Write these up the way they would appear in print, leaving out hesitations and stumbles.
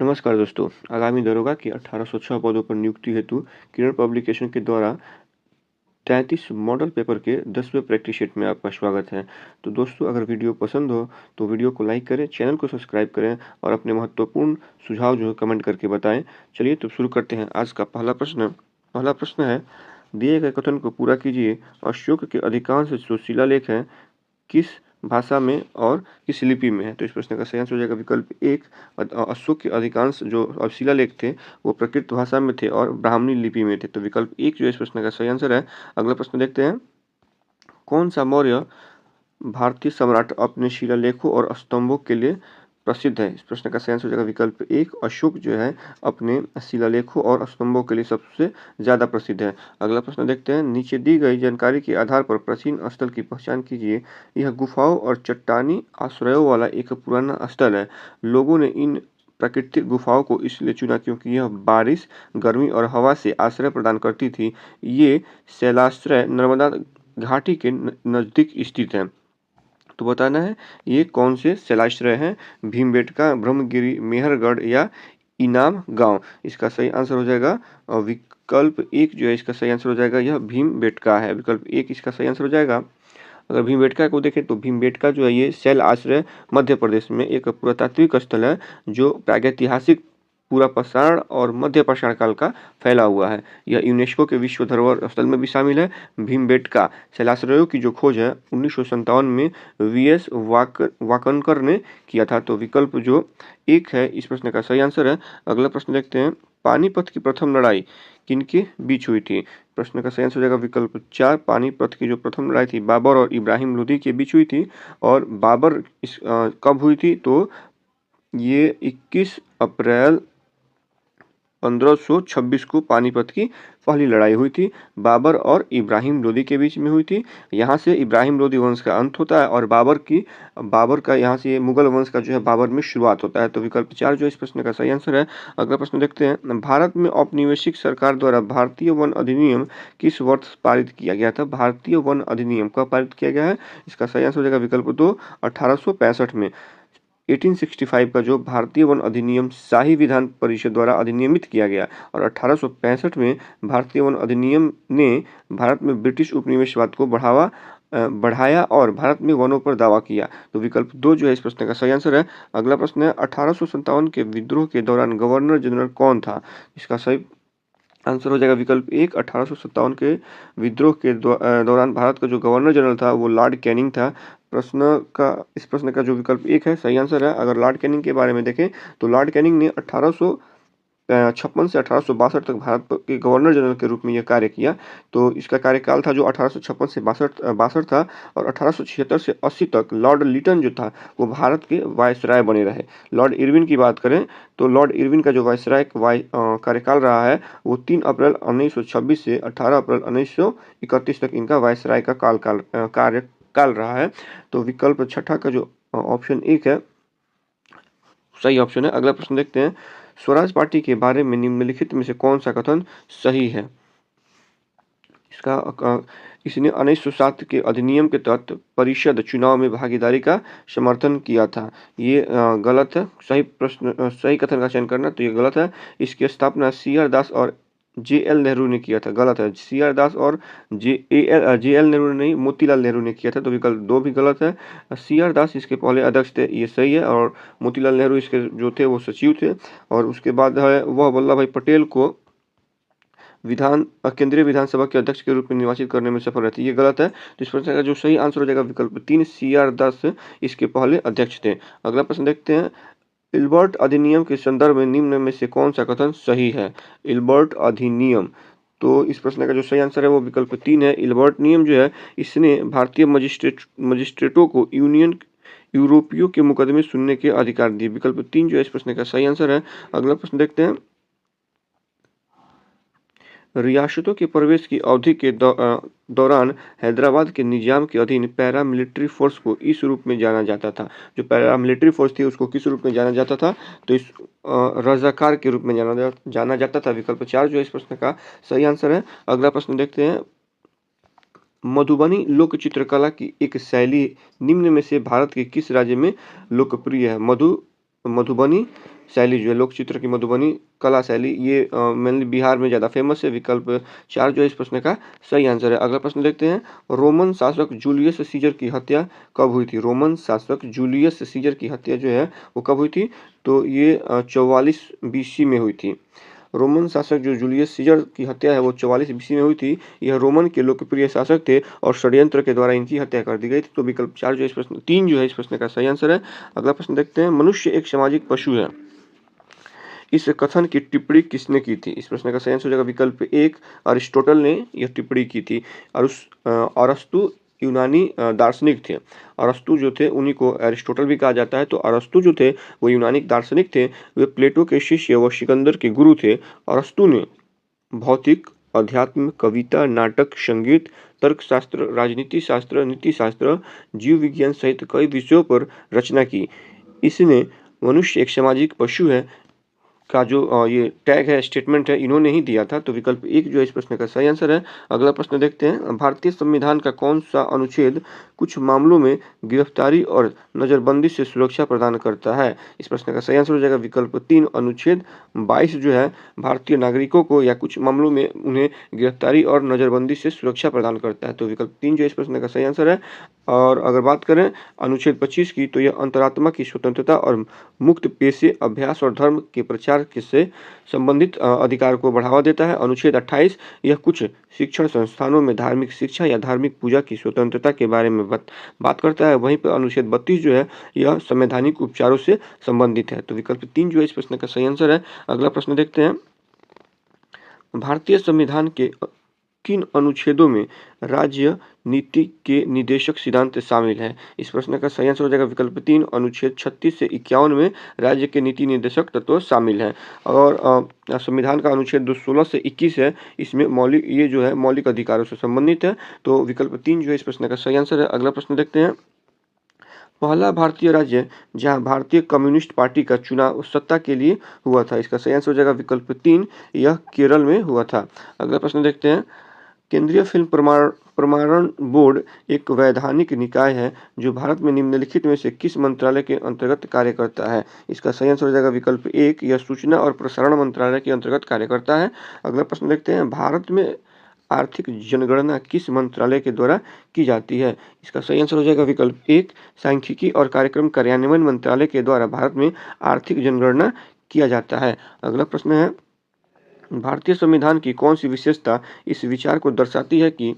नमस्कार दोस्तों, आगामी दरोगा की 1806 पदों पर नियुक्ति हेतु किरण पब्लिकेशन के द्वारा 33 मॉडल पेपर के 10वें प्रैक्टिस शीट में आपका स्वागत है। तो दोस्तों, अगर वीडियो पसंद हो तो वीडियो को लाइक करें, चैनल को सब्सक्राइब करें और अपने महत्वपूर्ण सुझाव जो है कमेंट करके बताएं। चलिए तो शुरू करते हैं। आज का पहला प्रश्न है, दिए गए कथन को पूरा कीजिए। अशोक के अधिकांश जो शिलालेख हैं किस भाषा में और किस लिपि में है? तो इस प्रश्न का सही आंसर हो जाएगा विकल्प एक। अशोक के अधिकांश जो शिलालेख थे वो प्राकृत भाषा में थे और ब्राह्मणी लिपि में थे। तो विकल्प एक जो इस प्रश्न का सही आंसर है। अगला प्रश्न देखते हैं, कौन सा मौर्य भारतीय सम्राट अपने शिलालेखों और स्तंभों के लिए प्रसिद्ध है? इस प्रश्न का सही आंसर हो जाएगा विकल्प एक। अशोक जो है अपने शिलालेखों और स्तंभों के लिए सबसे ज्यादा प्रसिद्ध है। अगला प्रश्न देखते हैं, नीचे दी गई जानकारी के आधार पर प्राचीन स्थल की पहचान कीजिए। यह गुफाओं और चट्टानी आश्रयों वाला एक पुराना स्थल है। लोगों ने इन प्राकृतिक गुफाओं को इसलिए चुना क्योंकि यह बारिश, गर्मी और हवा से आश्रय प्रदान करती थी। ये शैलाश्रय नर्मदा घाटी के नजदीक स्थित है। तो बताना है ये कौन से शैलाश्रय हैं, भीमबेटका, ब्रह्मगिरी, मेहरगढ़ या इनाम गांव? इसका सही आंसर हो जाएगा विकल्प एक जो है इसका सही आंसर हो जाएगा, यह भीमबेटका है। विकल्प एक इसका सही आंसर हो जाएगा। अगर भीमबेटका को देखें तो भीमबेटका जो है ये शैल आश्रय मध्य प्रदेश में एक पुरातात्विक स्थल है जो प्रागैतिहासिक पूरा पाषाण और मध्य पाषाण काल का फैला हुआ है। यह यूनेस्को के विश्व धरोहर स्थल में भी शामिल है। भीमबेटका शैलाश्रयों की जो खोज है 1957 में वीएस वाकनकर ने किया था। तो विकल्प जो एक है इस प्रश्न का सही आंसर है। अगला प्रश्न देखते हैं, पानीपत की प्रथम लड़ाई किनके बीच हुई थी? प्रश्न का सही आंसर हो जाएगा विकल्प चार। पानीपत की जो प्रथम लड़ाई थी बाबर और इब्राहिम लोदी के बीच हुई थी। और बाबर कब हुई थी? तो ये 21 अप्रैल 1526 को पानीपत की पहली लड़ाई हुई थी। बाबर और इब्राहिम लोदी के बीच में हुई थी। यहाँ से इब्राहिम लोदी वंश का अंत होता है और बाबर का यहाँ से मुगल वंश का जो है बाबर में शुरुआत होता है। तो विकल्प चार जो इस प्रश्न का सही आंसर है। अगला प्रश्न देखते हैं, भारत में औपनिवेशिक सरकार द्वारा भारतीय वन अधिनियम किस वर्ष पारित किया गया था? भारतीय वन अधिनियम कब पारित किया गया है? इसका सही आंसर हो जाएगा विकल्प दो, 1865 में। 1865 का जो भारतीय वन अधिनियम शाही विधान परिषद द्वारा अधिनियमित किया गया और 1865 में भारतीय वन अधिनियम ने भारत में ब्रिटिश उपनिवेशवाद को बढ़ाया और भारत में वनों पर दावा किया। तो विकल्प दो जो है इस प्रश्न का सही आंसर है। अगला प्रश्न है, 1857 के विद्रोह के दौरान गवर्नर जनरल कौन था? इसका सही आंसर हो जाएगा विकल्प एक। 1857 के विद्रोह के दौरान भारत का जो गवर्नर जनरल था वो लॉर्ड कैनिंग था। इस प्रश्न का जो विकल्प एक है सही आंसर है। अगर लॉर्ड कैनिंग के बारे में देखें तो लॉर्ड कैनिंग ने 1856 से 1862 तक भारत के गवर्नर जनरल के रूप में यह कार्य किया। तो इसका कार्यकाल था जो 1856 से 62 था और 1876 से 80 तक लॉर्ड लिटन जो था वो भारत के वायसराय बने रहे। लॉर्ड इरविन की बात करें तो लॉर्ड इरविन का जो कार्यकाल रहा है वो 3 अप्रैल 1926 से 18 अप्रैल 1931 तक इनका वायसराय का कार्यकाल रहा है। तो विकल्प छठा का जो ऑप्शन एक है सही ऑप्शन है। अगला प्रश्न देखते हैं, स्वराज पार्टी के बारे में निम्नलिखित में से कौन सा कथन सही है? इसने 1907 के अधिनियम के तहत परिषद चुनाव में भागीदारी का समर्थन किया था। ये गलत है। सही कथन का चयन करना, तो ये गलत है। इसकी स्थापना CR दास और JL नेहरू ने किया था। गलत है। CR दास और JL नेहरू ने नहीं, मोतीलाल नेहरू ने किया था। तो विकल्प दो भी गलत है। CR दास इसके पहले अध्यक्ष थे, ये सही है। और मोतीलाल नेहरू इसके जो थे वो सचिव थे। और उसके बाद है वह वल्लभ भाई पटेल को केंद्रीय विधानसभा के अध्यक्ष के रूप में निर्वाचित करने में सफल रहती है। ये गलत है। तो इस प्रश्न का जो सही आंसर हो जाएगा विकल्प तीन। CR दास इसके पहले अध्यक्ष थे। अगला प्रश्न देखते हैं, इल्बर्ट अधिनियम के संदर्भ में निम्न में से कौन सा कथन सही है? इल्बर्ट अधिनियम, तो इस प्रश्न का जो सही आंसर है वो विकल्प तीन है। इल्बर्ट नियम जो है इसने भारतीय मजिस्ट्रेटों को यूरोपियों के मुकदमे सुनने के अधिकार दिए। विकल्प तीन जो है इस प्रश्न का सही आंसर है। अगला प्रश्न देखते हैं, रियासतों के प्रवेश की अवधि के दौरान हैदराबाद के निजाम के अधीन पैरामिलिट्री फोर्स को इस रूप में जाना जाता था। जो पैरामिलिट्री फोर्स थी उसको किस रूप में जाना जाता था? तो इस रजाकार के रूप में जाना जाता था। विकल्प चार जो है इस प्रश्न का सही आंसर है। अगला प्रश्न देखते हैं, मधुबनी लोक चित्रकला की एक शैली निम्न में से भारत के किस राज्य में लोकप्रिय है? मधुबनी शैली जो है लोक चित्र की मधुबनी कला शैली, ये मेनली बिहार में ज़्यादा फेमस है। विकल्प 4 जो है इस प्रश्न का सही आंसर है। अगला प्रश्न देखते हैं, रोमन शासक जूलियस सीजर की हत्या कब हुई थी? रोमन शासक जूलियस सीजर की हत्या जो है वो कब हुई थी? तो ये 44 बीसी में हुई थी। रोमन शासक जो जूलियस सीजर की हत्या है वो 44 बीसी में हुई थी। यह रोमन के लोकप्रिय शासक थे और षड्यंत्र के द्वारा इनकी हत्या कर दी गई थी। तो विकल्प 4 जो है इस प्रश्न 3 जो है इस प्रश्न का सही आंसर है। अगला प्रश्न देखते हैं, मनुष्य एक सामाजिक पशु है, इस कथन की टिप्पणी किसने की थी? इस प्रश्न का सही आंसर हो जाएगा विकल्प 1, अरिस्टोटल ने यह टिप्पणी की थी। अरस्तु यूनानी दार्शनिक थे। अरस्तु जो थे उन्हीं को अरिस्टोटल भी कहा जाता है। तो अरस्तु जो थे वो यूनानी दार्शनिक थे, वे प्लेटो के शिष्य व सिकंदर के गुरु थे। अरस्तु ने भौतिक, अध्यात्म, कविता, नाटक, संगीत, तर्कशास्त्र, राजनीति शास्त्र, नीति शास्त्र, जीव विज्ञान सहित कई विषयों पर रचना की। इसने मनुष्य एक सामाजिक पशु है का जो ये टैग है, स्टेटमेंट है, इन्होंने ही दिया था। तो विकल्प 1 जो है इस प्रश्न का सही आंसर है। अगला प्रश्न देखते हैं, भारतीय संविधान का कौन सा अनुच्छेद कुछ मामलों में गिरफ्तारी और नजरबंदी से सुरक्षा प्रदान करता है? इस प्रश्न का सही आंसर हो जाएगा विकल्प 3, अनुच्छेद 22 जो है भारतीय नागरिकों को या कुछ मामलों में उन्हें गिरफ्तारी और नजरबंदी से सुरक्षा प्रदान करता है। तो विकल्प 3 जो है इस प्रश्न का सही आंसर है। और अगर बात करें अनुच्छेद 25 की, तो यह अंतरात्मा की स्वतंत्रता और मुक्त पेशे, अभ्यास और धर्म के प्रचार से संबंधित अधिकार को बढ़ावा देता है। अनुच्छेद 28 यह कुछ शिक्षण संस्थानों में धार्मिक शिक्षा या धार्मिक पूजा की स्वतंत्रता के बारे में बात करता है। वहीं पर अनुच्छेद 32 जो है यह संवैधानिक उपचारों से संबंधित है। तो विकल्प 3 जो है इस प्रश्न का सही आंसर है। अगला प्रश्न देखते हैं, भारतीय संविधान के किन अनुच्छेदों में राज्य नीति के निदेशक सिद्धांत शामिल है? इस प्रश्न का सही आंसर हो जाएगा विकल्प 3, अनुच्छेद 36 से 51 में राज्य के नीति निर्देशक तत्व शामिल हैं। और संविधान का अनुच्छेद 16 से 21 है, इसमें ये जो है मौलिक अधिकारों से संबंधित है। तो विकल्प 3 जो है इस प्रश्न का सही आंसर है। अगला प्रश्न देखते हैं, पहला भारतीय राज्य जहां भारतीय कम्युनिस्ट पार्टी का चुनाव सत्ता के लिए हुआ था? इसका सही आंसर हो जाएगा विकल्प 3, यह केरल में हुआ था। अगला प्रश्न देखते हैं, केंद्रीय फिल्म प्रमाणन बोर्ड एक वैधानिक निकाय है जो भारत में निम्नलिखित में से किस मंत्रालय के अंतर्गत कार्य करता है? इसका सही आंसर हो जाएगा विकल्प 1, यह सूचना और प्रसारण मंत्रालय के अंतर्गत कार्य करता है। अगला प्रश्न देखते हैं, भारत में आर्थिक जनगणना किस मंत्रालय के द्वारा की जाती है? इसका सही आंसर हो जाएगा विकल्प 1, सांख्यिकी और कार्यक्रम कार्यान्वयन मंत्रालय के द्वारा भारत में आर्थिक जनगणना किया जाता है। अगला प्रश्न है, भारतीय संविधान की कौन सी विशेषता इस विचार को दर्शाती है कि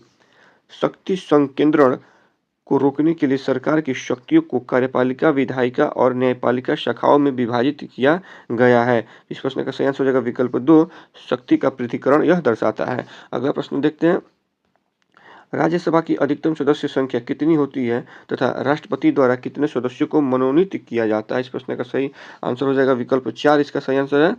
शक्ति संकेंद्रण को रोकने के लिए सरकार की शक्तियों को कार्यपालिका, विधायिका और न्यायपालिका शाखाओं में विभाजित किया गया है? इस प्रश्न का सही आंसर हो जाएगा विकल्प 2, शक्ति का पृथक्करण यह दर्शाता है। अगला प्रश्न देखते हैं, राज्यसभा की अधिकतम सदस्य संख्या कितनी होती है तथा राष्ट्रपति द्वारा कितने सदस्यों को मनोनीत किया जाता है? इस प्रश्न का सही आंसर हो जाएगा विकल्प 4, इसका सही आंसर है।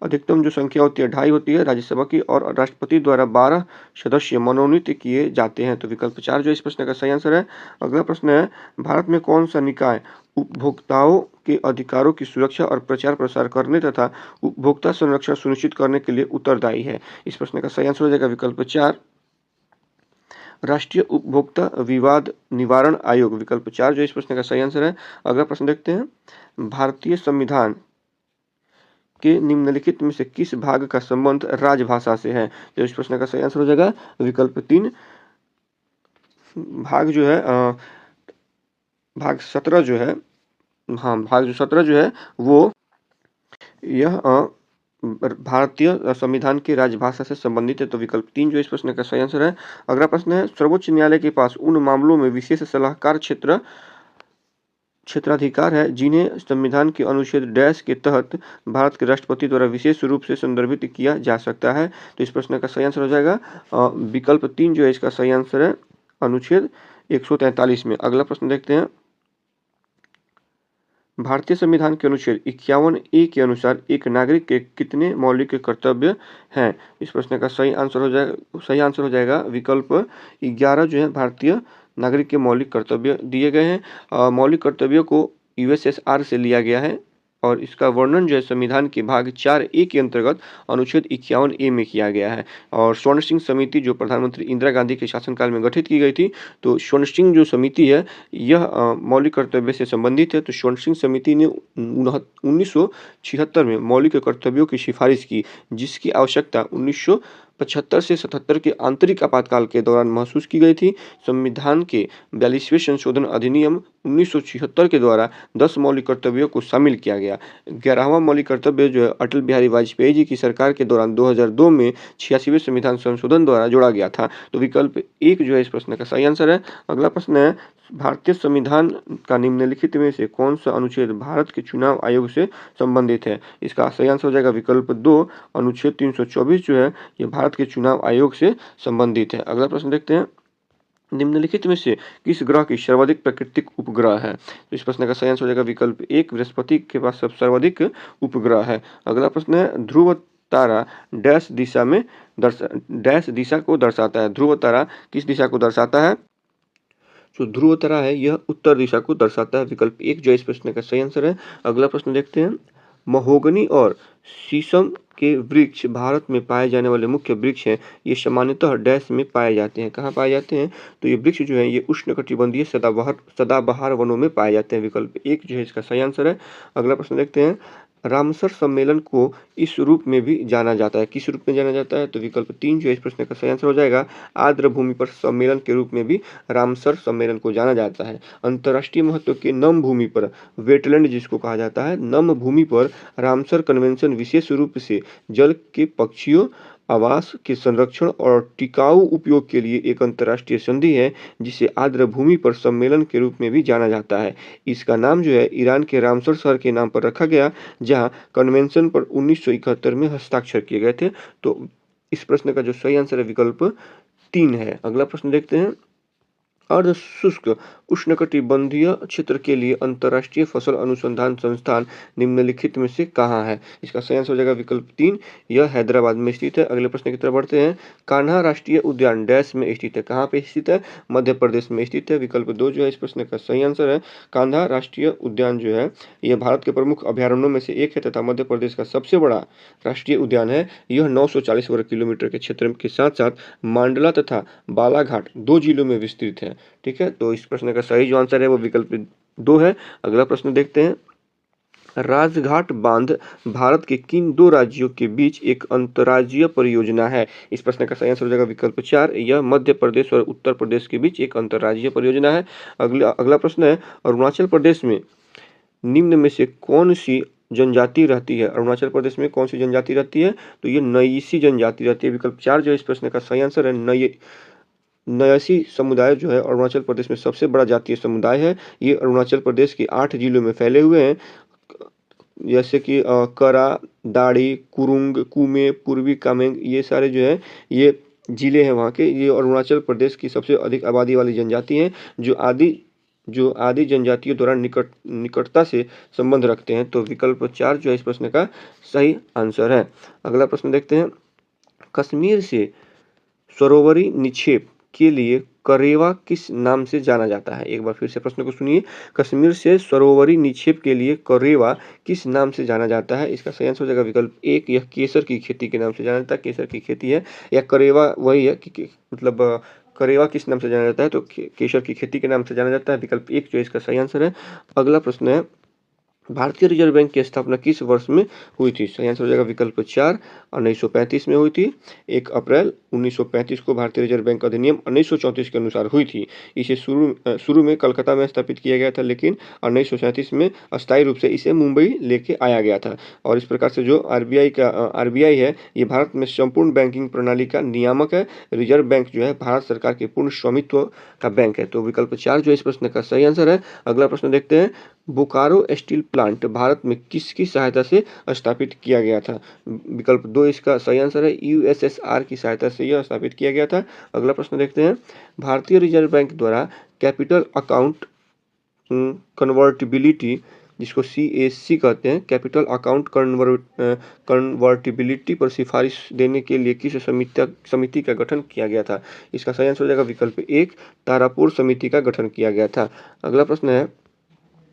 अधिकतम जो संख्या होती है 2.5 होती है राज्यसभा की, और राष्ट्रपति द्वारा 12 सदस्य मनोनीत किए जाते हैं। तो विकल्प 4 जो इस प्रश्न का सही आंसर है। अगला प्रश्न है, भारत में कौन सा निकाय उपभोक्ताओं के अधिकारों की सुरक्षा और प्रचार प्रसार करने तथा उपभोक्ता संरक्षण सुनिश्चित करने के लिए उत्तरदायी है? इस प्रश्न का सही आंसर हो जाएगा विकल्प 4, राष्ट्रीय उपभोक्ता विवाद निवारण आयोग। विकल्प 4 जो इस प्रश्न का सही आंसर है। अगला प्रश्न देखते हैं, भारतीय संविधान के निम्नलिखित में से किस भाग का संबंध राजभाषा से है? तो इस प्रश्न का सही आंसर हो जाएगा विकल्प 3, भाग जो है भाग 17 जो है, हाँ भाग जो 17 जो है वो यह भारतीय संविधान की राजभाषा से संबंधित है। तो विकल्प 3 जो इस प्रश्न का सही आंसर है। अगला प्रश्न है, सर्वोच्च न्यायालय के पास उन मामलों में विशेष सलाहकार क्षेत्राधिकार है जिन्हें संविधान के अनुच्छेद डैश के तहत भारत के राष्ट्रपति द्वारा विशेष रूप से संदर्भित किया जा सकता है? तो इस प्रश्न का सही आंसर हो जाएगा विकल्प 3 जो है इसका सही आंसर है, अनुच्छेद 143 में। अगला प्रश्न देखते हैं, भारतीय संविधान के अनुच्छेद 51A के अनुसार एक नागरिक के कितने मौलिक कर्तव्य हैं? इस प्रश्न का सही आंसर हो जाएगा विकल्प 11 जो है भारतीय नागरिक के मौलिक कर्तव्य दिए गए हैं। मौलिक कर्तव्यों को यूएसएसआर से लिया गया है। और इसका वर्णन जो है संविधान के भाग 4A के अंतर्गत अनुच्छेद 51A में किया गया है। और स्वर्ण सिंह समिति जो प्रधानमंत्री इंदिरा गांधी के शासनकाल में गठित की गई थी, तो स्वर्ण सिंह जो समिति है यह मौलिक कर्तव्य से संबंधित है। तो स्वर्ण सिंह समिति ने 1976 में मौलिक कर्तव्यों की सिफारिश की, जिसकी आवश्यकता 1975 से 77 के आंतरिक आपातकाल के दौरान महसूस की गई थी। संविधान के 42वें संशोधन अधिनियम 1976 के द्वारा 10 मौलिक कर्तव्यों को शामिल किया गया। 11वां मौलिक कर्तव्य जो है अटल बिहारी वाजपेयी जी की सरकार के दौरान 2002 में 86वें संविधान संशोधन द्वारा जोड़ा गया था। तो विकल्प 1 जो है इस प्रश्न का सही आंसर है। अगला प्रश्न है, भारतीय संविधान का निम्नलिखित में से कौन सा अनुच्छेद भारत के चुनाव आयोग से संबंधित है? इसका सही आंसर हो जाएगा विकल्प 2, अनुच्छेद 324 जो है ये भारत के चुनाव आयोग से संबंधित है। अगला प्रश्न देखते हैं, निम्नलिखित में से किस ग्रह की सर्वाधिक प्राकृतिक उपग्रह है? तो इस प्रश्न का सही आंसर हो जाएगा विकल्प 1, बृहस्पति के पास सर्वाधिक उपग्रह है। अगला प्रश्न है, ध्रुव तारा डैश दिशा को दर्शाता है? ध्रुव तारा किस दिशा को दर्शाता है? जो ध्रुव तारा है यह उत्तर दिशा को दर्शाता है। विकल्प 1 जो इस प्रश्न का सही आंसर है। अगला प्रश्न देखते हैं, महोगनी और शीशम के वृक्ष भारत में पाए जाने वाले मुख्य वृक्ष हैं। ये सामान्यतः डैश में पाए जाते हैं। कहाँ पाए जाते हैं? तो ये वृक्ष जो है ये उष्णकटिबंधीय सदाबहार वनों में पाए जाते हैं। विकल्प 1 जो है इसका सही आंसर है। अगला प्रश्न देखते हैं, रामसर सम्मेलन को इस रूप में भी जाना जाता है। किस रूप में जाना जाता है? तो विकल्प 3 जो है इस प्रश्न का सही आंसर हो जाएगा, आर्द्र भूमि पर सम्मेलन के रूप में भी रामसर सम्मेलन को जाना जाता है। अंतर्राष्ट्रीय महत्व के नम भूमि पर, वेटलैंड जिसको कहा जाता है, नम भूमि पर रामसर कन्वेंशन विशेष रूप से जल के पक्षियों आवास के संरक्षण और टिकाऊ उपयोग के लिए एक अंतर्राष्ट्रीय संधि है, जिसे आर्द्र भूमि पर सम्मेलन के रूप में भी जाना जाता है। इसका नाम जो है ईरान के रामसर शहर के नाम पर रखा गया, जहां कन्वेंशन पर 1971 में हस्ताक्षर किए गए थे। तो इस प्रश्न का जो सही आंसर है विकल्प 3 है। अगला प्रश्न देखते हैं, अर्ध शुष्क उष्णकटिबंधीय क्षेत्र के लिए अंतर्राष्ट्रीय फसल अनुसंधान संस्थान निम्नलिखित में से कहाँ है? इसका सही आंसर हो जाएगा विकल्प 3, यह हैदराबाद में स्थित है। अगले प्रश्न की तरफ बढ़ते हैं, कान्हा राष्ट्रीय उद्यान डैश में स्थित है? कहाँ पे स्थित है? मध्य प्रदेश में स्थित है। विकल्प 2 जो है इस प्रश्न का सही आंसर है। कान्हा राष्ट्रीय उद्यान जो है यह भारत के प्रमुख अभ्यारण्यों में से एक है तथा मध्य प्रदेश का सबसे बड़ा राष्ट्रीय उद्यान है। यह 940 वर्ग किलोमीटर के क्षेत्र के साथ साथ मांडला तथा बालाघाट 2 जिलों में विस्तृत है। ठीक है, तो इस प्रश्न का सही जो आंसर है वो विकल्प 2 है। अगला प्रश्न देखते हैं, राजघाट बांध भारत के किन 2 राज्यों के बीच एक अंतर्राज्यीय परियोजना है? इस प्रश्न का सही आंसर हो जाएगा विकल्प 4, यह मध्य प्रदेश और उत्तर प्रदेश के बीच एक अंतर्राज्यीय परियोजना है। अगला प्रश्न है, अरुणाचल प्रदेश में निम्न में से कौन सी जनजाति रहती है? अरुणाचल प्रदेश में कौन सी जनजाति रहती है? तो ये नयसी जनजाति रहती है। विकल्प 4 जो इस प्रश्न का सही आंसर है। नयसी समुदाय जो है अरुणाचल प्रदेश में सबसे बड़ा जातीय समुदाय है। ये अरुणाचल प्रदेश के 8 जिलों में फैले हुए हैं, जैसे कि करा, दाड़ी, कुरुंग, कुमे, पूर्वी कामेंग, ये सारे जो है ये जिले हैं वहाँ के। ये अरुणाचल प्रदेश की सबसे अधिक आबादी वाली जनजाति हैं, जो आदि जनजातियों द्वारा निकटता से संबंध रखते हैं। तो विकल्प 4 जो है इस प्रश्न का सही आंसर है। अगला प्रश्न देखते हैं, कश्मीर से सरोवरी निक्षेप के लिए करेवा किस नाम से जाना जाता है? एक बार फिर से प्रश्न को सुनिए, कश्मीर से सरोवरी निक्षेप के लिए करेवा किस नाम से जाना जाता है? इसका सही आंसर हो जाएगा विकल्प 1, यह केसर की खेती के नाम से जाना जाता है। केसर की खेती है या करेवा वही है कि मतलब करेवा किस नाम से जाना जाता है? तो केसर की खेती के नाम से जाना जाता है। विकल्प 1 जो इसका सही आंसर है। अगला प्रश्न है, भारतीय रिजर्व बैंक की स्थापना किस वर्ष में हुई थी? सही आंसर हो जाएगा विकल्प 4, 1935 में हुई थी। 1 अप्रैल 1935 को भारतीय रिजर्व बैंक अधिनियम 1934 के अनुसार हुई थी। इसे शुरू में कलकत्ता में स्थापित किया गया था, लेकिन 1937 में अस्थायी रूप से इसे मुंबई लेके आया गया था। और इस प्रकार से जो आरबीआई है ये भारत में संपूर्ण बैंकिंग प्रणाली का नियामक है। रिजर्व बैंक जो है भारत सरकार के पूर्ण स्वामित्व का बैंक है। तो विकल्प 4 जो इस प्रश्न का सही आंसर है। अगला प्रश्न देखते हैं, बोकारो स्टील प्लांट भारत में किसकी सहायता से स्थापित किया गया था? विकल्प 2 इसका सही आंसर है, यूएसएसआर की सहायता से यह स्थापित किया गया था। अगला प्रश्न देखते हैं, भारतीय रिजर्व बैंक द्वारा कैपिटल अकाउंट कन्वर्टिबिलिटी, जिसको सीएसी कहते हैं, कैपिटल अकाउंट कन्वर्टिबिलिटी पर सिफारिश देने के लिए किस समिति का गठन किया गया था? इसका सही आंसर हो जाएगा विकल्प 1, तारापुर समिति का गठन किया गया था। अगला प्रश्न है,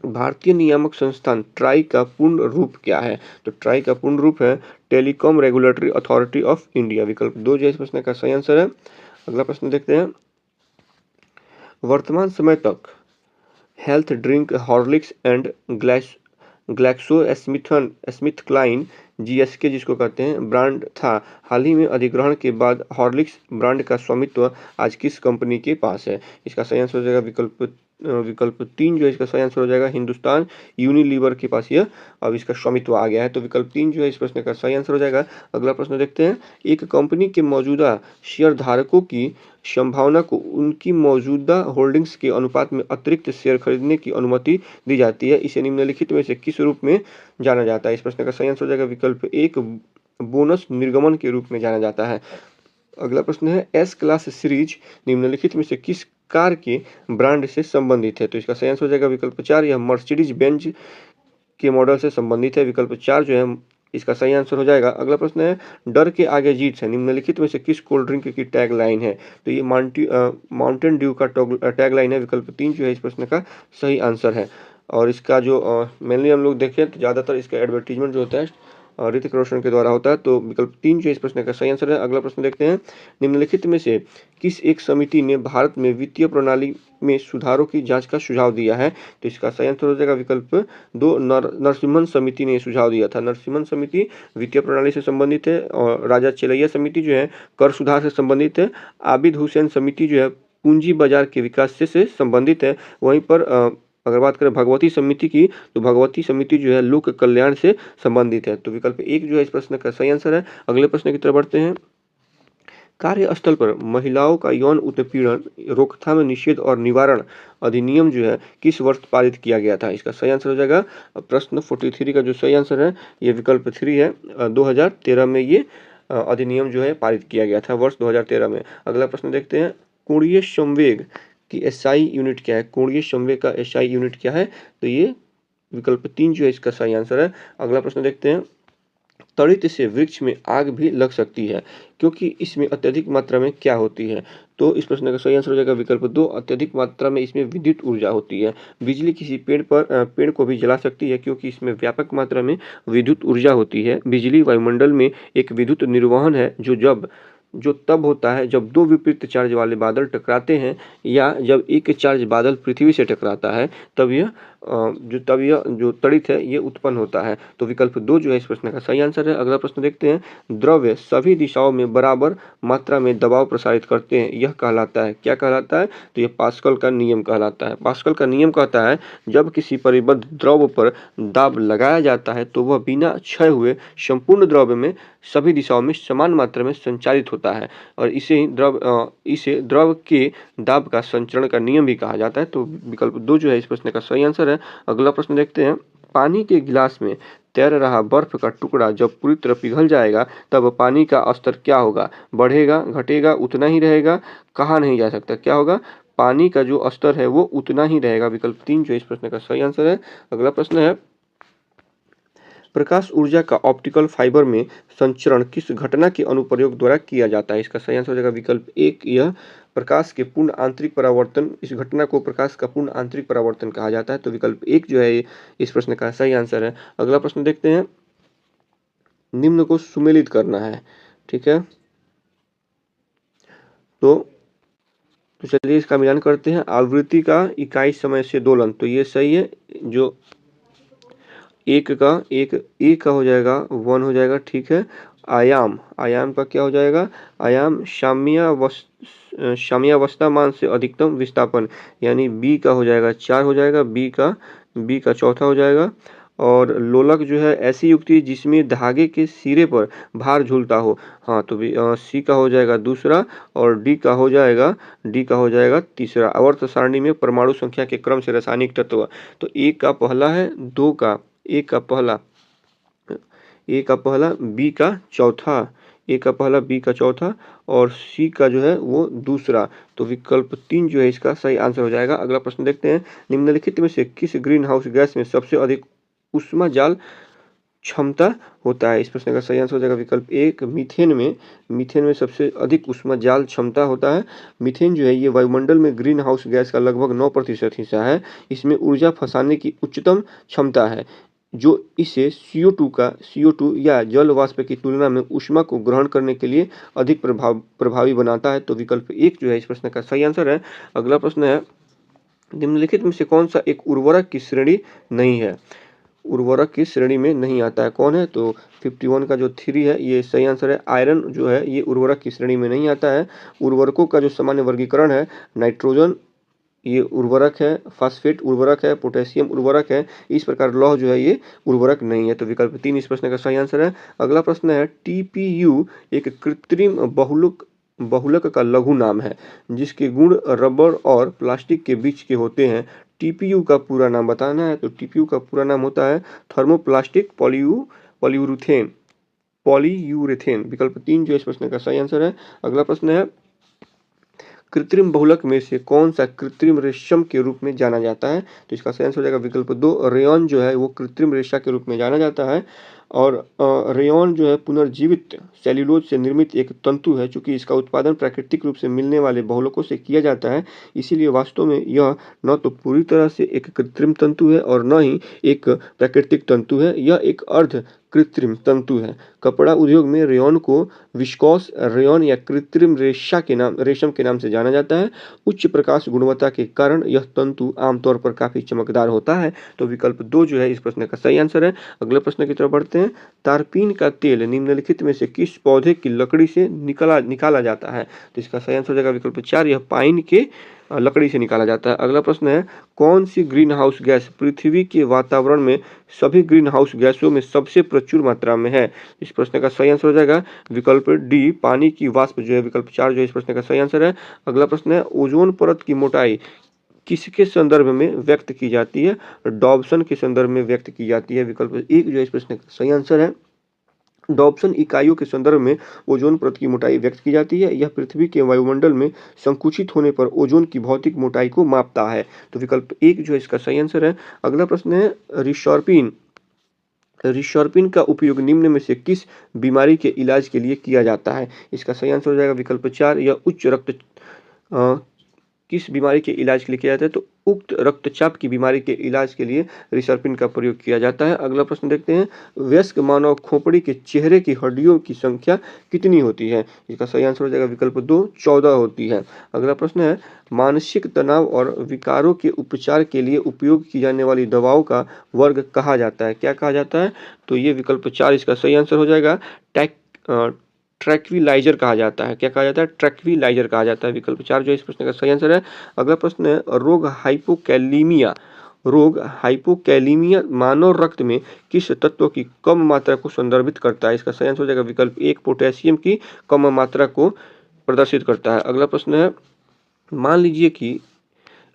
भारतीय नियामक संस्थान ट्राई का पूर्ण रूप क्या है? तो ट्राई का पूर्ण रूप है telecom regulatory authority of India. विकल्प 2 जो है इस प्रश्न का सही आंसर है। अगला प्रश्न देखते हैं। वर्तमान समय तक health drink Horlicks and GlaxoSmithKline GSK जिसको कहते हैं ब्रांड था, हाल ही में अधिग्रहण के बाद हॉर्लिक्स ब्रांड का स्वामित्व आज किस कंपनी के पास है? इसका सही आंसर हो जाएगा विकल्प 3 जो है इसका सही आंसर हो जाएगा हिंदुस्तान यूनिलीवर के पास यह अब इसका स्वामित्व आ गया है। तो विकल्प 3 जो है इस प्रश्न का सही आंसर हो जाएगा। अगला प्रश्न देखते हैं। एक कंपनी के मौजूदा शेयर धारकों की संभावना को उनकी मौजूदा होल्डिंग्स के अनुपात में अतिरिक्त शेयर खरीदने की अनुमति दी जाती है, इसे निम्नलिखित में से किस रूप में जाना जाता है? इस प्रश्न का सही आंसर हो जाएगा विकल्प 1 बोनस निर्गमन के रूप में जाना जाता है। अगला प्रश्न है एस क्लास सीरीज निम्नलिखित में से किस कार के ब्रांड से संबंधित है? तो इसका सही आंसर हो जाएगा विकल्प 4 यह मर्सिडीज बेंज के मॉडल से संबंधित है। विकल्प 4 जो है इसका सही आंसर हो जाएगा। अगला प्रश्न है डर के आगे जीत है निम्नलिखित में से किस कोल्ड ड्रिंक की टैग लाइन है? तो ये माउंटेन ड्यू का टैग लाइन है। विकल्प 3 जो है इस प्रश्न का सही आंसर है। और इसका जो मेनली हम लोग देखें तो ज़्यादातर इसका एडवर्टीजमेंट जो होता है ऋतिक रोशन के द्वारा होता है। तो विकल्प 3 जो इस प्रश्न का सही आंसर है। अगला प्रश्न देखते हैं। निम्नलिखित में से किस एक समिति ने भारत में वित्तीय प्रणाली में सुधारों की जांच का सुझाव दिया है? तो इसका सही आंसर हो जाएगा विकल्प 2 नरसिम्हन समिति ने सुझाव दिया था। नरसिम्हन समिति वित्तीय प्रणाली से संबंधित है और राजा चेलैया समिति जो है कर सुधार से संबंधित है। आबिद हुसैन समिति जो है पूंजी बाजार के विकास से संबंधित है। वहीं पर अगर बात करें भगवती समिति की तो भगवती समिति जो है लोक कल्याण से संबंधित है। तो विकल्प 1 जो है इस प्रश्न का सही आंसर है। अगले प्रश्न की तरफ बढ़ते हैं। कार्यस्थल पर महिलाओं का यौन उत्पीड़न रोकथाम निषेध और निवारण अधिनियम जो है किस वर्ष पारित किया गया था? इसका सही आंसर हो जाएगा प्रश्न 43 का जो सही आंसर है ये विकल्प 3 है। 2013 में ये अधिनियम जो है पारित किया गया था वर्ष 2013 में। अगला प्रश्न देखते हैं। कोणीय संवेग की एसआई यूनिट क्या है? कोणीय संवेग का एसआई यूनिट क्या है? तो ये विकल्प 3 जो है इसका सही आंसर है। अगला प्रश्न देखते हैं। तड़ित से वृक्ष में आग भी लग सकती है क्योंकि इसमें अत्यधिक मात्रा में क्या होती है? तो इस प्रश्न का सही आंसर हो जाएगा विकल्प 2 अत्यधिक मात्रा में इसमें विद्युत ऊर्जा होती है। बिजली किसी पेड़ को भी जला सकती है क्योंकि इसमें व्यापक मात्रा में विद्युत ऊर्जा होती है। बिजली वायुमंडल में एक विद्युत निर्वहन है जो तब होता है जब दो विपरीत चार्ज वाले बादल टकराते हैं या जब एक चार्ज बादल पृथ्वी से टकराता है तब यह जो तड़ित है ये उत्पन्न होता है। तो विकल्प 2 जो है इस प्रश्न का सही आंसर है। अगला प्रश्न देखते हैं। द्रव्य सभी दिशाओं में बराबर मात्रा में दबाव प्रसारित करते हैं, यह कहलाता है, क्या कहलाता है? तो यह पास्कल का नियम कहलाता है। पास्कल का नियम कहता है जब किसी परिबद्ध द्रव्य पर दाब लगाया जाता है तो वह बिना क्षय हुए संपूर्ण द्रव्य में सभी दिशाओं में समान मात्रा में संचारित होता है और इसे द्रव के दाब का संचरण का नियम भी कहा जाता है। तो विकल्प 2 जो है इस प्रश्न का सही आंसर है। अगला प्रश्न देखते हैं। पानी के गिलास में तैर रहा बर्फ का टुकड़ा जब पूरी तरह पिघल जाएगा तब पानी का स्तर क्या होगा? बढ़ेगा, घटेगा, उतना ही रहेगा? कहा नहीं जा सकता, क्या होगा? पानी का जो स्तर है वो उतना ही रहेगा। विकल्प 3 जो इस प्रश्न का सही आंसर है। अगला प्रश्न है। प्रकाश ऊर्जा का ऑप्टिकल फाइबर में संचरण किस घटना के अनुप्रयोग द्वारा किया जाता है? इसका सही आंसर हो जाएगा विकल्प 1 यह प्रकाश के पूर्ण आंतरिक परावर्तन, इस घटना को प्रकाश का पूर्ण आंतरिक परावर्तन कहा जाता है। तो विकल्प 1 जो है इस प्रश्न का सही आंसर है। अगला प्रश्न देखते हैं। निम्न को सुमेलित करना है, ठीक है। तो चलिए इसका मिलान करते हैं। आवृत्ति का इकाई समय से दोलन, तो ये सही है। जो एक का हो जाएगा 1 हो जाएगा, ठीक है। आयाम का क्या हो जाएगा? आयाम साम्यावस्था मान से अधिकतम विस्थापन यानी बी का हो जाएगा 4 हो जाएगा। बी का चौथा हो जाएगा। और लोलक जो है ऐसी युक्ति जिसमें धागे के सिरे पर भार झूलता हो, हाँ तो सी का हो जाएगा दूसरा और डी का हो जाएगा तीसरा। आवर्त सारणी में परमाणु संख्या के क्रम से रासायनिक तत्व, तो एक का पहला है, ए का पहला, बी का चौथा और सी का जो है वो दूसरा। तो विकल्प 3 जो है इसका सही आंसर हो जाएगा। अगला प्रश्न देखते हैं। निम्नलिखित में से किस ग्रीन हाउस गैस में सबसे अधिक ऊष्मा जाल क्षमता होता है। इस प्रश्न का सही आंसर हो जाएगा विकल्प 1 मीथेन में सबसे अधिक ऊष्माजाल क्षमता होता है। मीथेन जो है ये वायुमंडल में ग्रीन हाउस गैस का लगभग 9% हिस्सा है। इसमें ऊर्जा फंसाने की उच्चतम क्षमता है, जो इसे CO2 या जल वाष्प की तुलना में ऊष्मा को ग्रहण करने के लिए अधिक प्रभावी बनाता है। तो विकल्प 1 जो है इस प्रश्न का सही आंसर है। अगला प्रश्न है, निम्नलिखित में से कौन सा एक उर्वरक की श्रेणी नहीं है? उर्वरक की श्रेणी में नहीं आता है, कौन है? तो 51 का जो 3 है ये सही आंसर है। आयरन जो है ये उर्वरक की श्रेणी में नहीं आता है। उर्वरकों का जो सामान्य वर्गीकरण है, नाइट्रोजन ये उर्वरक है, फास्फेट उर्वरक है, पोटेशियम उर्वरक है। इस प्रकार लौह जो है ये उर्वरक नहीं है। तो विकल्प 3 इस प्रश्न का सही आंसर है। अगला प्रश्न है, TPU एक कृत्रिम बहुलक का लघु नाम है जिसके गुण रबर और प्लास्टिक के बीच के होते हैं। टीपीयू का पूरा नाम बताना है। तो टीपीयू का पूरा नाम होता है थर्मोप्लास्टिक पॉलीयूरेथेन। विकल्प 3 जो इस प्रश्न का सही आंसर है। अगला प्रश्न है, कृत्रिम बहुलक में से कौन सा कृत्रिम रेशम के रूप में जाना जाता है? तो इसका सही आंसर हो जाएगा विकल्प 2 रेयॉन जो है वो कृत्रिम रेशा के रूप में जाना जाता है। और रेयॉन जो है पुनर्जीवित सेल्यूलोज से निर्मित एक तंतु है। चूंकि इसका उत्पादन प्राकृतिक रूप से मिलने वाले बहुलकों से किया जाता है, इसीलिए वास्तव में यह न तो पूरी तरह से एक कृत्रिम तंतु है और न ही एक प्राकृतिक तंतु है, यह एक अर्ध कृत्रिम तंतु है। कपड़ा उद्योग में रेयॉन को विस्कोस रेयॉन या कृत्रिम रेशम के नाम से जाना जाता है। उच्च प्रकाश गुणवत्ता के कारण यह तंतु आमतौर पर काफी चमकदार होता है। तो विकल्प 2 जो है इस प्रश्न का सही आंसर है। अगले प्रश्न की तरफ बढ़ते हैं, तारपीन का तेल निम्नलिखित में से किस पौधे की लकड़ी से निकाला जाता है? तो इसका सही आंसर हो जाएगा विकल्प 4 यह पाइन के लकड़ी से निकाला जाता है। अगला प्रश्न है, कौन सी ग्रीन हाउस गैस पृथ्वी के वातावरण में सभी ग्रीन हाउस गैसों में सबसे प्रचुर मात्रा में है? इस प्रश्न का सही आंसर हो जाएगा विकल्प डी पानी की वाष्प जो है। विकल्प 4 जो है इस प्रश्न का सही आंसर है। अगला प्रश्न है, ओजोन परत की मोटाई किसके संदर्भ में व्यक्त की जाती है? डॉब्सन के संदर्भ में व्यक्त की जाती है। विकल्प 1 जो है इस प्रश्न का सही आंसर है। डॉब्सन इकाइयों के संदर्भ में ओजोन परत की मोटाई व्यक्त की जाती है। यह पृथ्वी के वायुमंडल में संकुचित होने पर ओजोन की भौतिक मोटाई को मापता है। तो विकल्प 1 जो है इसका सही आंसर है। अगला प्रश्न है, रिशॉर्पिन का उपयोग निम्न में से किस बीमारी के इलाज के लिए किया जाता है? इसका सही आंसर हो जाएगा विकल्प 4 यह उच्च रक्त किस बीमारी के इलाज के लिए किया जाता है? तो उक्त रक्तचाप की बीमारी के इलाज के लिए रिसर्पिन का प्रयोग किया जाता है। अगला प्रश्न देखते हैं, वयस्क मानव खोपड़ी के चेहरे की हड्डियों की संख्या कितनी होती है? इसका सही आंसर हो जाएगा विकल्प 2 14 होती है। अगला प्रश्न है, मानसिक तनाव और विकारों के उपचार के लिए उपयोग की जाने वाली दवाओं का वर्ग कहा जाता है? क्या कहा जाता है? तो ये विकल्प 4 इसका सही आंसर हो जाएगा। ट्रैक्विलाइजर कहा जाता है। क्या कहा जाता है? ट्रैक्विलाइजर कहा जाता है। विकल्प 4 जो इस प्रश्न का सही आंसर है। अगला प्रश्न है, रोग हाइपोकैलीमिया मानव रक्त में किस तत्व की कम मात्रा को संदर्भित करता है? इसका सही आंसर हो जाएगा विकल्प 1 पोटेशियम की कम मात्रा को प्रदर्शित करता है। अगला प्रश्न है, मान लीजिए कि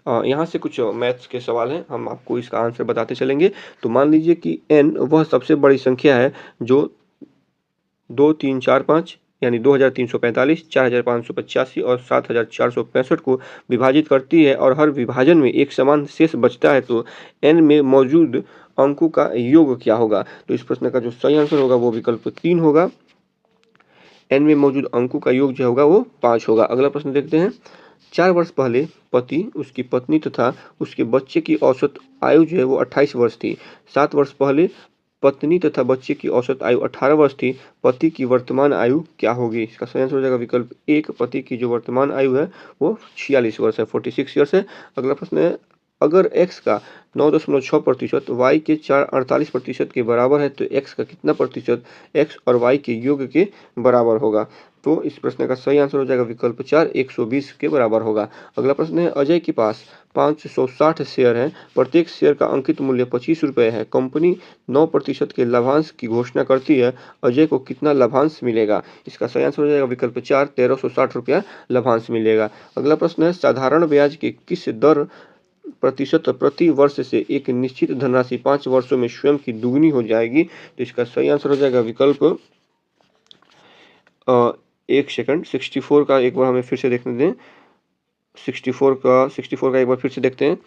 यहाँ से कुछ मैथ्स के सवाल हैं, हम आपको इसका आंसर बताते चलेंगे। तो मान लीजिए कि n वह सबसे बड़ी संख्या है जो 2 3 4 5 यानी 2345, 4585 और 7465 को विभाजित करती है और हर विभाजन में एक समान शेष बचता है, तो n में मौजूद अंकों का योग क्या होगा? तो इस प्रश्न का जो सही आंसर होगा वो विकल्प 3 होगा। n में मौजूद अंकों का योग जो होगा वो 5 होगा। अगला प्रश्न देखते हैं, 4 वर्ष पहले पति, उसकी पत्नी तथा उसके बच्चे की औसत आयु जो है वो 28 वर्ष थी। 7 वर्ष पहले पत्नी तथा बच्चे की औसत आयु 18 वर्ष थी। पति की वर्तमान आयु क्या होगी? इसका सही आंसर हो जाएगा विकल्प 1 पति की जो वर्तमान आयु है वो 46 वर्ष है, 46 ईयर्स है। अगला प्रश्न है, अगर x का 9.6% y के 48% के बराबर है तो x का कितना प्रतिशत x और y के योग के बराबर होगा? तो इस प्रश्न का सही आंसर हो जाएगा विकल्प 4 120 के बराबर होगा। अगला प्रश्न है, अजय के पास 560 शेयर हैं, प्रत्येक शेयर का अंकित मूल्य 25 रुपये है। कंपनी 9% के लाभांश की घोषणा करती है, अजय को कितना लाभांश मिलेगा? इसका सही आंसर हो जाएगा विकल्प 4 1360 रुपया लाभांश मिलेगा। अगला प्रश्न है, साधारण ब्याज के किस दर प्रतिशत प्रति वर्ष से एक निश्चित धनराशि 5 वर्षों में स्वयं की दुगनी हो जाएगी? तो इसका सही आंसर हो जाएगा विकल्प 64 का एक बार हमें फिर से देखने दें। 64 का एक बार फिर से देखते हैं।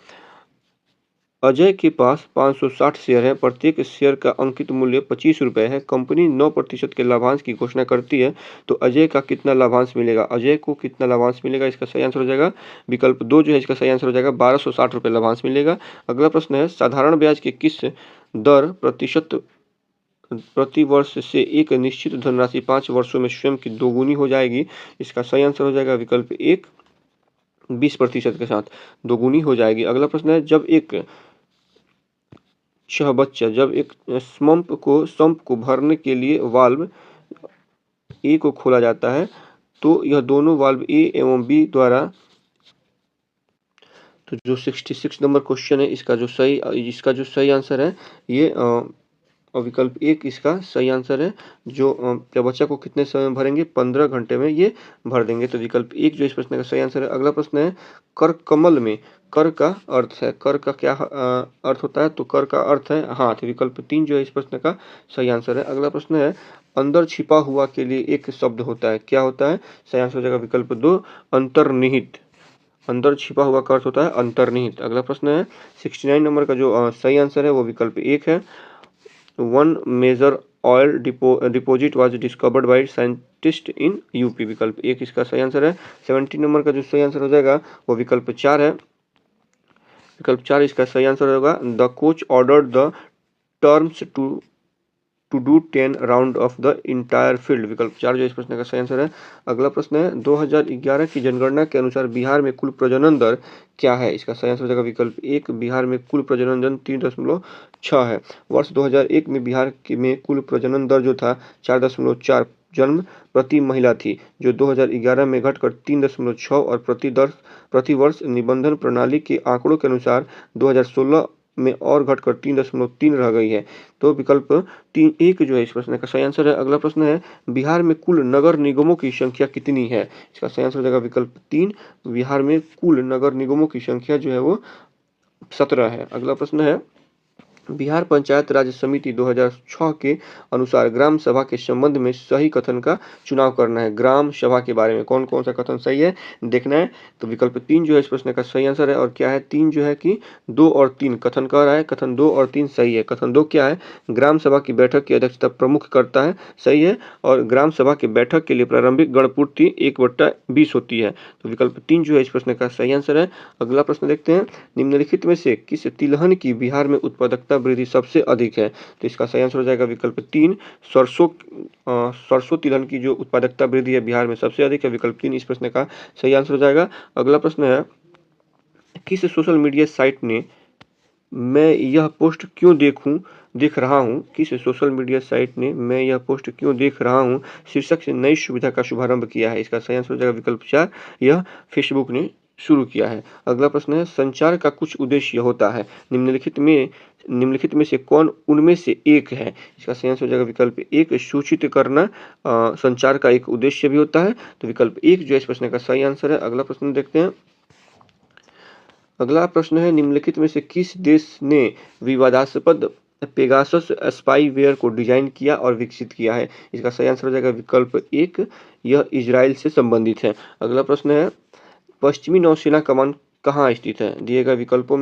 अजय के पास 560 शेयर है, प्रत्येक शेयर का अंकित मूल्य 25 रुपये है। कंपनी 9% के लाभांश की घोषणा करती है, तो अजय का कितना लाभांश मिलेगा? अजय को कितना लाभांश मिलेगा? इसका सही आंसर हो जाएगा विकल्प 2 जो है इसका सही आंसर हो जाएगा 1260 रुपये लाभांश मिलेगा। अगला प्रश्न है, साधारण ब्याज के किस दर प्रतिशत प्रति वर्ष से एक निश्चित धनराशि 5 वर्षों में स्वयं की दोगुनी हो जाएगी? इसका सही आंसर हो जाएगा विकल्प 1 20% के साथ दोगुनी हो जाएगी। अगला प्रश्न है, जब एक सम्प को भरने के लिए वाल्व ए को खोला जाता है, तो यह दोनों वाल्व ए एवं बी द्वारा, तो जो 66 नंबर क्वेश्चन है इसका जो सही आंसर है ये विकल्प 1 इसका सही आंसर है। जो बच्चा को कितने समय में भरेंगे? 15 घंटे में ये भर देंगे, तो विकल्प 1 जो इस प्रश्न का सही आंसर है। अगला प्रश्न है, कर कमल में कर का अर्थ है, कर का क्या अर्थ होता है? तो कर का अर्थ है हाथ, विकल्प 3 जो है इस प्रश्न का सही आंसर है। अगला प्रश्न है, अंदर छिपा हुआ के लिए एक शब्द होता है, क्या होता है? सही आंसर हो जाएगा विकल्प 2 अंतर्निहित। अंदर छिपा हुआ का अर्थ होता है अंतर्निहित। अगला प्रश्न है, 69 नंबर का जो सही आंसर है वो विकल्प 1 है। One major oil deposit was discovered by scientist in UP, विकल्प 1 इसका सही आंसर है। 70 नंबर का जो सही आंसर हो जाएगा वो विकल्प 4 है, विकल्प 4 इसका सही आंसर होगा। The coach ordered the terms to do 10 round of the entire field, विकल्प 4 जो इस प्रश्न का सही आंसर है। अगला प्रश्न है, 2011 की जनगणना के अनुसार बिहार में कुल प्रजनन दर क्या है? इसका सही आंसर हो जाएगा विकल्प 1 बिहार में कुल प्रजनन दर 3.6 है। वर्ष 2001 में बिहार में कुल प्रजनन दर जो था 4.4 जन्म प्रति महिला थी, जो 2011 में घटकर 3.6 और प्रति वर्ष निबंधन प्रणाली के आंकड़ों के अनुसार 2016 में और घटकर 3.3 रह गई है, तो विकल्प 1 जो है इस प्रश्न का सही आंसर है। अगला प्रश्न है, बिहार में कुल नगर निगमों की संख्या कितनी है? इसका सही आंसर हो जाएगा विकल्प 3 बिहार में कुल नगर निगमों की संख्या जो है वो 17 है। अगला प्रश्न है, बिहार पंचायत राज समिति 2006 के अनुसार ग्राम सभा के संबंध में सही कथन का चुनाव करना है। ग्राम सभा के बारे में कौन कौन सा कथन सही है देखना है, तो विकल्प 3 जो है इस प्रश्न का सही आंसर है। और क्या है 3 जो है कि 2 और 3 कथन कह रहा है, कथन 2 और 3 सही है। कथन 2 क्या है? ग्राम सभा की बैठक की अध्यक्षता प्रमुख करता है, सही है। और ग्राम सभा की बैठक के लिए प्रारंभिक गणपूर्ति 1/20 होती है, तो विकल्प 3 जो है इस प्रश्न का सही आंसर है। अगला प्रश्न देखते हैं, निम्नलिखित में से किस तिलहन की बिहार में उत्पादकता वृद्धि सबसे अधिक है? तो इसका सही आंसर हो जाएगा विकल्प 3 सरसों तिलहन की जो उत्पादकता वृद्धि है बिहार में सबसे अधिक है, विकल्प 3 इस प्रश्न का सही आंसर हो जाएगा। अगला प्रश्न है, किस सोशल मीडिया साइट ने मैं यह पोस्ट क्यों देख रहा हूँ, किस सोशल मीडिया साइट ने मैं यह पोस्ट क्यों देख रहा हूँ शीर्षक से नई सुविधा का शुभारंभ किया है? इसका सही आंसर हो जाएगा विकल्प 4 यह फेसबुक ने शुरू किया है। अगला प्रश्न है, संचार का कुछ उद्देश्य होता है, निम्नलिखित में से कौन उनमें से एक है? इसका सही आंसर हो जाएगा विकल्प 1 सूचित करना संचार का एक उद्देश्य भी होता है, तो विकल्प 1 जो इस प्रश्न का सही आंसर है। अगला प्रश्न देखते हैं, अगला प्रश्न है, निम्नलिखित में से किस देश ने विवादास्पद पेगासस स्पाईवेयर को डिजाइन किया और विकसित किया है? इसका सही आंसर हो जाएगा विकल्प 1 यह इजराइल से संबंधित है। अगला प्रश्न है, पश्चिमी नौसेना कमान कहाँ स्थित है? दिए गए विकल्पों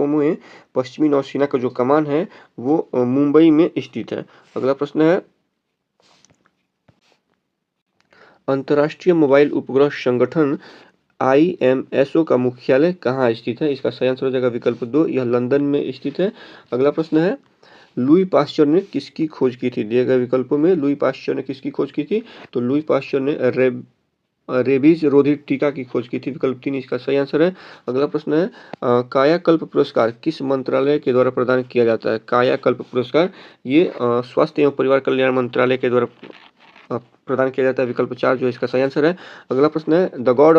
में पश्चिमी नौसेना का जो कमान है वो मुंबई में स्थित है। अगला प्रश्न है, अंतर्राष्ट्रीय मोबाइल उपग्रह संगठन IMSO का मुख्यालय कहाँ स्थित है? इसका सही आंसर हो जाएगा विकल्प 2 यह लंदन में स्थित है। अगला प्रश्न है, लुई पास्चर ने किसकी खोज की थी? दिए गए विकल्पों में लुई पास्चर ने किसकी खोज की थी? तो लुई पास्चर ने रेबीज रोधी टीका की खोज की थी, विकल्प 3 इसका सही आंसर है। अगला प्रश्न है, कायाकल्प पुरस्कार किस मंत्रालय के द्वारा प्रदान किया जाता है? कायाकल्प पुरस्कार ये स्वास्थ्य एवं परिवार कल्याण मंत्रालय के द्वारा प्रदान किया जाता है, विकल्प 4 जो इसका सही आंसर है। अगला प्रश्न है, the God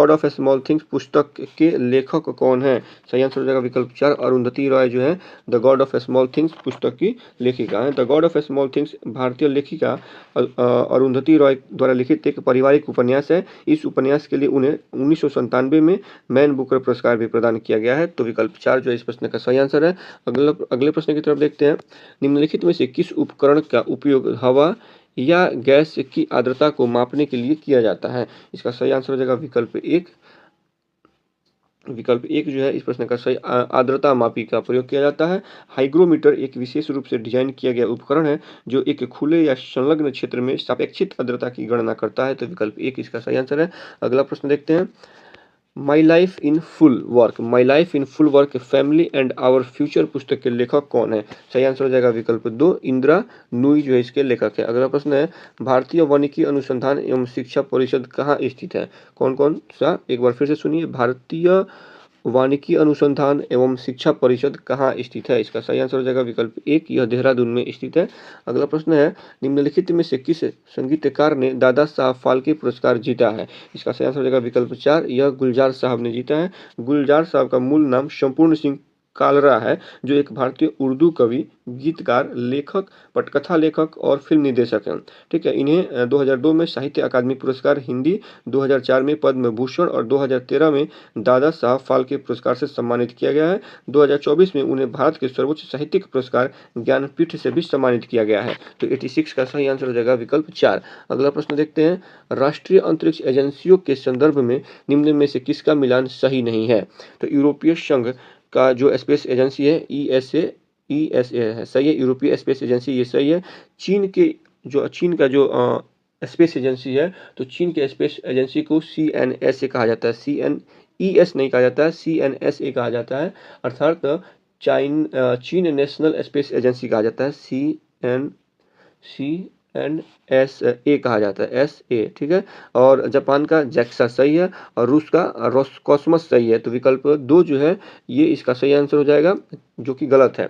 of small things पुस्तक के लेखक कौन है? सही आंसर हो जाएगा विकल्प 4 अरुंधति रॉय जो है the God of small things पुस्तक की लेखिका है। The God of small things भारतीय लेखिका अरुंधति रॉय द्वारा लिखित एक पारिवारिक उपन्यास है। इस उपन्यास के लिए उन्हें 1997 में मैन बुकर पुरस्कार भी प्रदान किया गया है, तो विकल्प 4 जो इस प्रश्न का सही आंसर है। अगले प्रश्न की तरफ देखते हैं, निम्नलिखित में से किस उपकरण का उपयोग हवा या गैस की आर्द्रता को मापने के लिए किया जाता है? इसका सही आंसर हो जाएगा विकल्प 1 विकल्प एक जो है इस प्रश्न का सही आर्द्रता मापी का प्रयोग किया जाता है। हाइग्रोमीटर एक विशेष रूप से डिजाइन किया गया उपकरण है जो एक खुले या संलग्न क्षेत्र में सापेक्षिक आर्द्रता की गणना करता है। तो विकल्प एक इसका सही आंसर है। अगला प्रश्न देखते हैं। My life in full work family and our future पुस्तक के लेखक कौन है? सही आंसर हो जाएगा विकल्प दो, इंदिरा नूई जो है इसके लेखक है। अगला प्रश्न है। भारतीय वानिकी अनुसंधान एवं शिक्षा परिषद कहाँ स्थित है? कौन कौन सा, एक बार फिर से सुनिए। भारतीय वानिकी अनुसंधान एवं शिक्षा परिषद कहाँ स्थित है? इसका सही आंसर हो जाएगा विकल्प एक, यह देहरादून में स्थित है। अगला प्रश्न है। निम्नलिखित में से किस संगीतकार ने दादा साहब फाल्के पुरस्कार जीता है? इसका सही आंसर हो जाएगा विकल्प चार, यह गुलजार साहब ने जीता है। गुलजार साहब का मूल नाम संपूर्ण सिंह कालरा है, जो एक भारतीय उर्दू कवि, गीतकार, लेखक, पटकथा लेखक और फिल्म निर्देशक हैं। ठीक है। इन्हें 2002 में साहित्य अकादमी पुरस्कार हिंदी, 2004 में पद्म भूषण और 2013 में दादा साहब फाल्के पुरस्कार से सम्मानित किया गया है। 2024 में उन्हें भारत के सर्वोच्च साहित्यिक पुरस्कार ज्ञानपीठ से भी सम्मानित किया गया है। तो 86 का सही आंसर हो जाएगा विकल्प चार। अगला प्रश्न देखते हैं। राष्ट्रीय अंतरिक्ष एजेंसियों के संदर्भ में निम्न में से किसका मिलान सही नहीं है? तो यूरोपीय संघ का जो स्पेस एजेंसी है ईएसए है, सही है। यूरोपीय स्पेस एजेंसी ये सही है। चीन का जो स्पेस एजेंसी है, तो चीन के स्पेस एजेंसी को CNSA कहा जाता है। CNES नहीं कहा जाता है, CNSA कहा जाता है। अर्थात चीन नेशनल स्पेस एजेंसी कहा जाता है। CNSA कहा जाता है, SA। ठीक है। और जापान का JAXA सही है और रूस का रोसकॉसमोस सही है। तो विकल्प दो जो है ये इसका सही आंसर हो जाएगा, जो कि गलत है।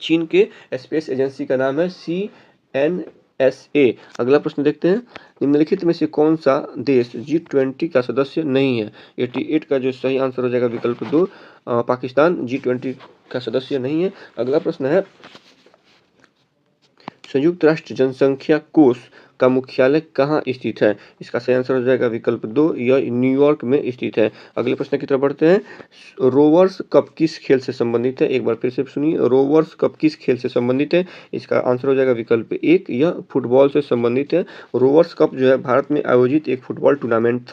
चीन के स्पेस एजेंसी का नाम है CNSA। अगला प्रश्न देखते हैं। निम्नलिखित में से कौन सा देश G20 का सदस्य नहीं है? 88 का जो सही आंसर हो जाएगा विकल्प दो, पाकिस्तान G20 का सदस्य नहीं है। अगला प्रश्न है। संयुक्त राष्ट्र जनसंख्या कोष का मुख्यालय कहाँ स्थित है? इसका सही आंसर हो जाएगा विकल्प दो, यह न्यूयॉर्क में स्थित है। अगले प्रश्न की तरफ बढ़ते हैं। रोवर्स कप किस खेल से संबंधित है? एक बार फिर से सुनिए, रोवर्स कप किस खेल से संबंधित है? इसका आंसर हो जाएगा विकल्प एक, यह फुटबॉल से संबंधित है। रोवर्स कप जो है भारत में आयोजित एक फुटबॉल टूर्नामेंट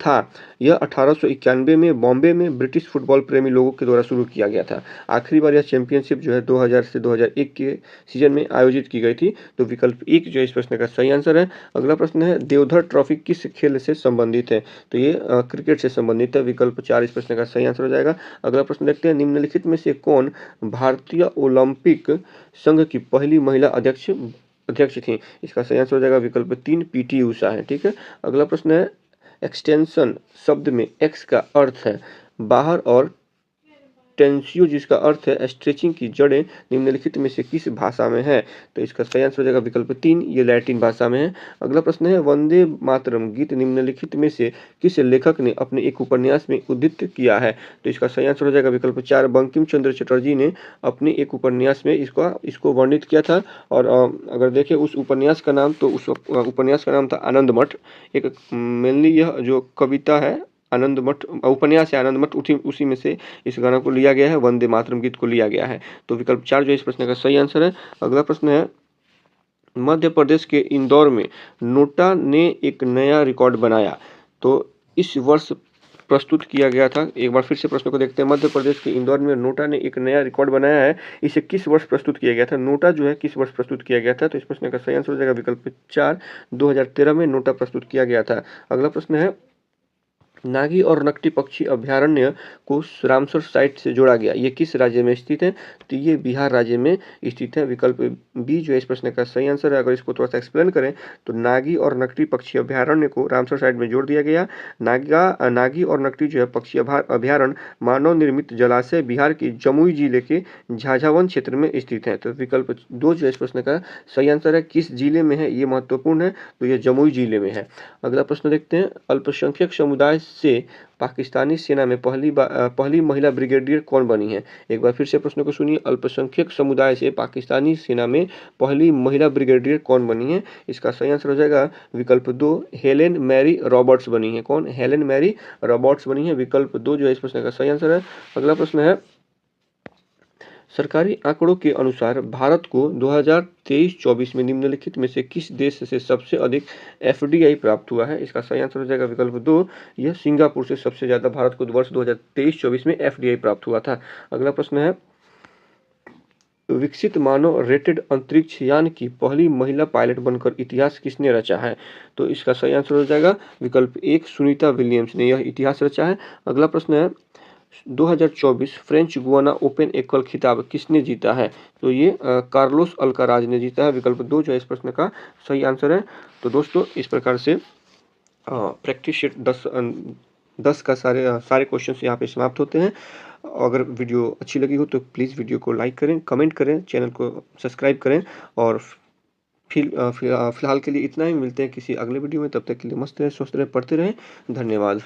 था। यह 1891 में बॉम्बे में ब्रिटिश फुटबॉल प्रेमी लोगों के द्वारा शुरू किया गया था। आखिरी बार यह चैंपियनशिप जो है 2000 से 2001 के सीजन में आयोजित की गई थी। तो विकल्प एक जो है इस प्रश्न का सही आंसर है। अगला प्रश्न है। देवधर ट्रॉफी किस खेल से संबंधित है? तो ये क्रिकेट से संबंधित है। विकल्प चार इस प्रश्न का सही आंसर हो जाएगा। अगला प्रश्न देखते हैं। निम्नलिखित में से कौन भारतीय ओलंपिक संघ की पहली महिला अध्यक्ष थी? इसका सही आंसर हो जाएगा विकल्प तीन, PT उषा है। ठीक है। अगला प्रश्न है। एक्सटेंशन शब्द में एक्स का अर्थ है बाहर और टेंसियो जिसका अर्थ है स्ट्रेचिंग की जड़ें निम्नलिखित में से किस भाषा में है? तो इसका सही आंसर हो जाएगा विकल्प तीन, ये लैटिन भाषा में है। अगला प्रश्न है। वंदे मातरम गीत निम्नलिखित में से किस लेखक ने अपने एक उपन्यास में उद्धृत किया है? तो इसका सही आंसर हो जाएगा विकल्प चार, बंकिम चंद्र चटर्जी ने अपने एक उपन्यास में इसको वर्णित किया था। और अगर देखें उस उपन्यास का नाम, तो उस उपन्यास का नाम था आनंद मठ। एक मेनली यह जो कविता है आनंद मठ, उपन्यास है आनंद मठ, उसी में से इस गाना को लिया गया है, वंदे मातरम गीत को लिया गया है। तो विकल्प चार जो इस प्रश्न का सही आंसर है। अगला प्रश्न है। मध्य प्रदेश के इंदौर में नोटा ने एक नया रिकॉर्ड बनाया, तो इस वर्ष प्रस्तुत किया गया था। एक बार फिर से प्रश्न को देखते हैं। मध्य प्रदेश के इंदौर में नोटा ने एक नया रिकॉर्ड बनाया है, इसे किस वर्ष प्रस्तुत किया गया था? नोटा जो है किस वर्ष प्रस्तुत किया गया था? तो इस प्रश्न का सही आंसर हो जाएगा विकल्प चार, 2013 में नोटा प्रस्तुत किया गया था। अगला प्रश्न है। नागी और नकटी पक्षी अभ्यारण्य को रामसर साइट से जोड़ा गया, ये किस राज्य में स्थित है? तो ये बिहार राज्य में स्थित है। विकल्प बी जो है इस प्रश्न का सही आंसर है। अगर इसको थोड़ा सा एक्सप्लेन करें तो नागी और नकटी पक्षी अभ्यारण्य को रामसर साइट में जोड़ दिया गया। नागी और नकटी जो है पक्षी अभ्यारण्य मानव निर्मित जलाशय बिहार के जमुई जिले के झाझावन क्षेत्र में स्थित है। तो विकल्प दो जो है इस प्रश्न का सही आंसर है। किस जिले में है ये महत्वपूर्ण है, तो ये जमुई जिले में है। अगला प्रश्न देखते हैं। अल्पसंख्यक समुदाय से पाकिस्तानी सेना में पहली महिला ब्रिगेडियर कौन बनी है? एक बार फिर से प्रश्न को सुनिए। अल्पसंख्यक समुदाय से पाकिस्तानी सेना में पहली महिला ब्रिगेडियर कौन बनी है? इसका सही आंसर हो जाएगा विकल्प दो, हेलेन मैरी रॉबर्ट्स बनी है। कौन? हेलेन मैरी रॉबर्ट्स बनी है। विकल्प दो जो है इस प्रश्न का सही आंसर है। अगला प्रश्न है। सरकारी आंकड़ों के अनुसार भारत को 2023-24 में निम्नलिखित में से किस देश से सबसे अधिक एफडीआई प्राप्त हुआ है? इसका सही आंसर हो जाएगा विकल्प 2, यह सिंगापुर से सबसे ज़्यादा भारत को वर्ष 2023-24 में एफडीआई प्राप्त हुआ था। अगला प्रश्न है, विकसित मानव रेटेड अंतरिक्ष यान की पहली महिला पायलट बनकर इतिहास किसने रचा है? तो इसका सही आंसर हो जाएगा विकल्प 1, सुनीता विलियम्स ने यह इतिहास रचा है। अगला प्रश्न है, 2024 फ्रेंच गुयाना ओपन एकल खिताब किसने जीता है? तो ये कार्लोस अल्काराज ने जीता है। विकल्प 2 जो है इस प्रश्न का सही आंसर है। तो दोस्तों इस प्रकार से प्रैक्टिस शीट 10 का सारे क्वेश्चंस यहाँ पे समाप्त होते हैं। अगर वीडियो अच्छी लगी हो तो प्लीज़ वीडियो को लाइक करें, कमेंट करें, चैनल को सब्सक्राइब करें और फिलहाल के लिए इतना ही। मिलते हैं किसी अगले वीडियो में, तब तक के लिए मस्त रहें, स्वस्थ रहें, पढ़ते रहें। धन्यवाद।